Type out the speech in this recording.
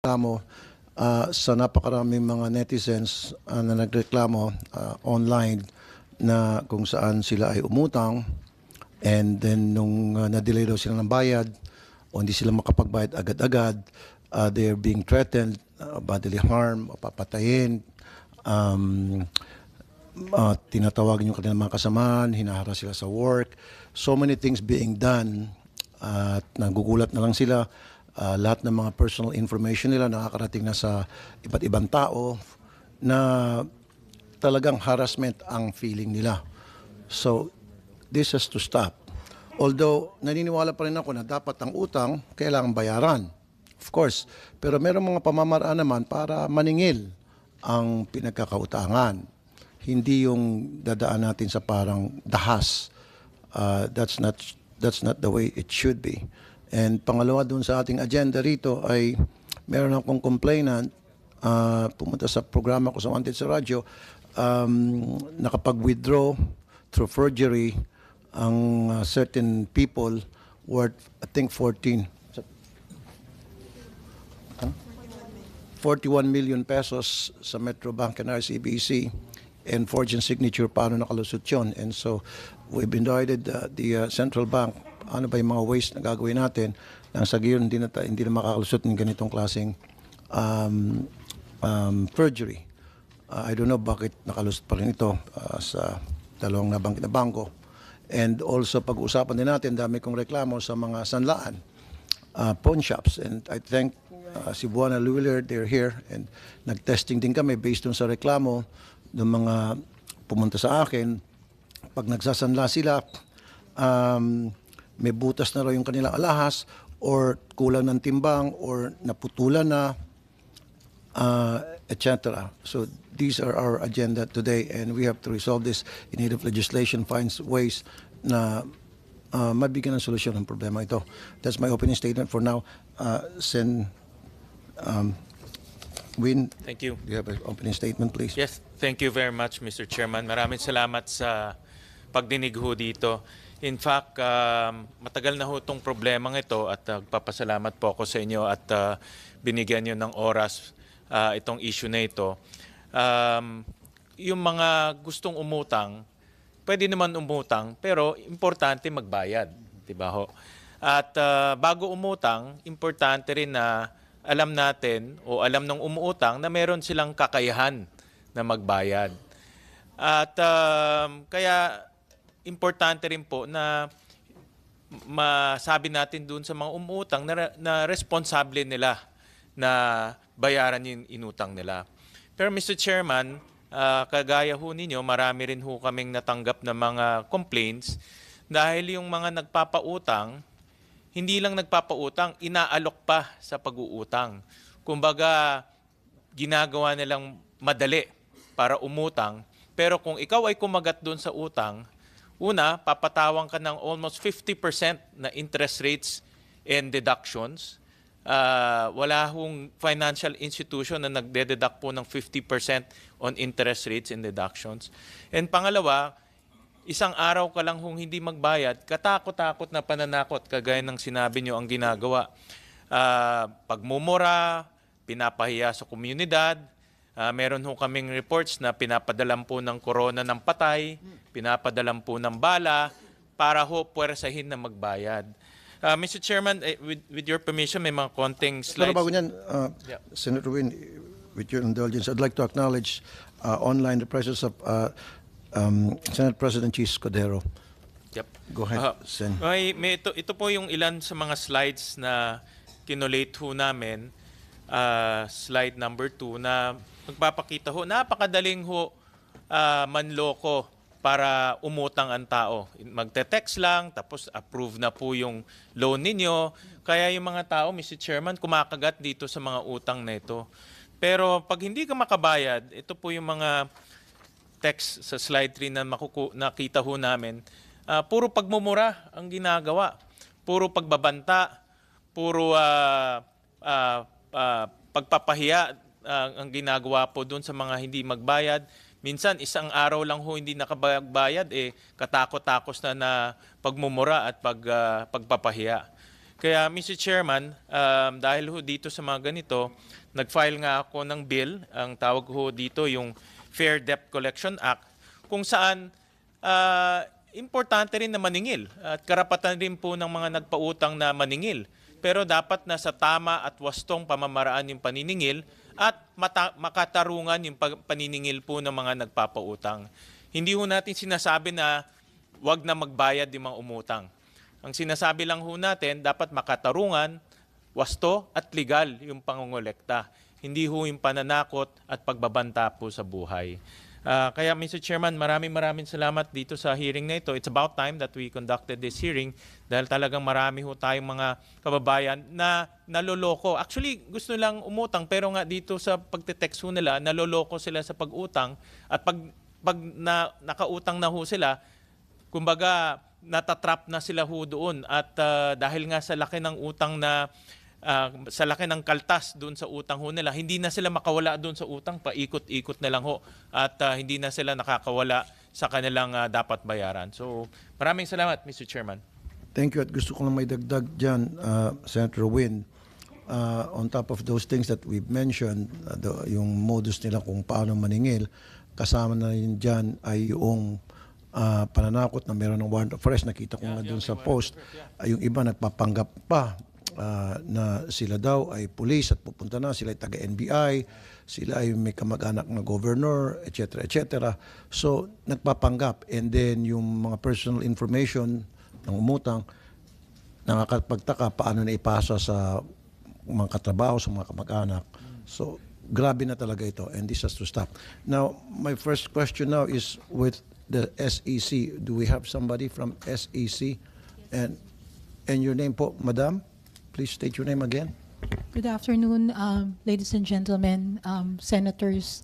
reklamo sa napakaraming mga netizens na nagreklamo online na kung saan sila ay umutang and then nung na-delay daw sila ng bayad o hindi sila makapagbayad agad-agad, they are being threatened, bodily harm, papatayin, tinatawagan yung kanilang mga kasamahan, hinaharas sila sa work. So many things being done at nagugulat na lang sila. Lahat ng mga personal information nila nakakarating na sa iba't ibang tao na talagang harassment ang feeling nila. So, this has to stop. Although, naniniwala pa rin ako na dapat ang utang kailangan bayaran. Of course. Pero merong mga pamamaraan naman para maningil ang pinagkakautangan. Hindi yung dadaan natin sa parang dahas. That's not the way it should be. And pangalawa dun sa ating agenda rito ay meron akong complainant, pumunta sa programa ko sa Wanted sa radyo, nakapag-withdraw through forgery ang certain people worth, I think, 41 million pesos sa Metrobank and RCBC and forged signature, paano nakalusot yun. And so we've invited the central bank, ano ba yung mga ways na gagawin natin nang sa gayon hindi na makakalusot ng ganitong klaseng perjury. I don't know bakit nakalusot pa rin ito sa dalawang nabanggit na bangko. And also pag-usapan din natin, dami kong reklamo sa mga sanlaan, pawn shops. And I thank si Buana Luwiller, they're here. And nag-testing din kami based on sa reklamo ng mga pumunta sa akin. Pag nagsasanla sila, may butas na raw yung kanilang alahas or kulang ng timbang or naputulan na, etc. So these are our agenda today and we have to resolve this in need of legislation, finds ways na mabigyan ng solusyon ng problema ito. That's my opening statement for now. Sen Win, thank you. Do you have an opening statement, please? Yes, thank you very much, Mr. Chairman. Maraming salamat sa pagdinig ho dito. In fact, matagal na ho itong problemang ito at nagpapasalamat po ako sa inyo at binigyan nyo ng oras itong issue na ito. Yung mga gustong umutang, pwede naman umutang pero importante magbayad. Diba ho? At bago umutang, importante rin na alam natin o alam ng umuutang na meron silang kakayahan na magbayad. At kaya importante rin po na masabi natin dun sa mga umuutang na responsable nila na bayaran yung inutang nila. Pero Mr. Chairman, kagaya ho ninyo, marami rin ho kaming natanggap na mga complaints dahil yung mga nagpapautang, hindi lang nagpapautang, inaalok pa sa pag-uutang. Kumbaga, ginagawa nilang madali para umutang. Pero kung ikaw ay kumagat doon sa utang, una, papatawang ka ng almost 50% na interest rates and deductions. Wala hong financial institution na nagde-deduct po ng 50% on interest rates and deductions. And pangalawa, isang araw ka lang hong hindi magbayad, katakot-takot na pananakot, kagaya ng sinabi nyo ang ginagawa. Pagmumura, pinapahiya sa komunidad, meron ho kaming reports na pinapadalan po ng corona ng patay, pinapadalan po ng bala, para ho puwersahin na magbayad. Mr. Chairman, with your permission, may mga konting slides. Pero bago niyan, Senator Win, with your indulgence, I'd like to acknowledge online the presence of Senate President Chis Cordero. Yep. Go ahead, Sen. Ito po yung ilan sa mga slides na kinolate ho namin. Slide number 2 na magpapakita ho, napakadaling ho manloko para umutang ang tao. Magte-text lang, tapos approve na po yung loan ninyo. Kaya yung mga tao, Mr. Chairman, kumakagat dito sa mga utang na ito. Pero pag hindi ka makabayad, ito po yung mga text sa slide 3 na nakita ho namin, puro pagmumura ang ginagawa. Puro pagbabanta, puro pagpapahiya ang ginagawa po doon sa mga hindi magbayad. Minsan, isang araw lang ho hindi nakabayad, katakot-takos na pagmumura at pagpapahiya. Kaya Mr. Chairman, dahil ho dito sa mga ganito, nag-file nga ako ng bill, ang tawag ho dito yung Fair Debt Collection Act, kung saan importante rin na maningil at karapatan rin po ng mga nagpautang na maningil. Pero dapat nasa tama at wastong pamamaraan yung paniningil at makatarungan yung paniningil po ng mga nagpapautang. Hindi ho natin sinasabi na wag na magbayad yung mga umutang. Ang sinasabi lang ho natin, dapat makatarungan, wasto at legal yung pangongolekta. Hindi ho yung pananakot at pagbabanta po sa buhay. Kaya Mr. Chairman, maraming salamat dito sa hearing na ito. It's about time that we conducted this hearing dahil talagang marami ho tayong mga kababayan na naloloko. Actually, gusto lang umutang pero nga dito sa pagte-text ho nila, naloloko sila sa pag-utang at pag nakautang na ho sila, kumbaga natatrap na sila ho doon at dahil nga sa laki ng utang na sa laki ng kaltas doon sa utang ho nila, hindi na sila makawala doon sa utang, paikot-ikot na lang ho at hindi na sila nakakawala sa kanilang dapat bayaran. So maraming salamat, Mr. Chairman. Thank you. At gusto ko lang may dagdag dyan, Senator Win. On top of those things that we've mentioned, yung modus nila kung paano maningil, kasama na rin dyan ay yung pananakot na meron ng warrant of arrest. Nakita ko nga dun sa post, yung iba nagpapanggap pa na sila daw ay police at pupunta na, sila ay taga-NBI, sila ay may kamag-anak na governor, etc. etc. So, nagpapanggap. And then, yung mga personal information ng umutang, nakakapagtaka paano na ipasa sa mga katrabaho, sa mga kamag-anak. So, grabe na talaga ito. And this has to stop. Now, my first question now is with the SEC. Do we have somebody from SEC? And your name po, Madam? Please state your name again. Good afternoon, ladies and gentlemen, Senators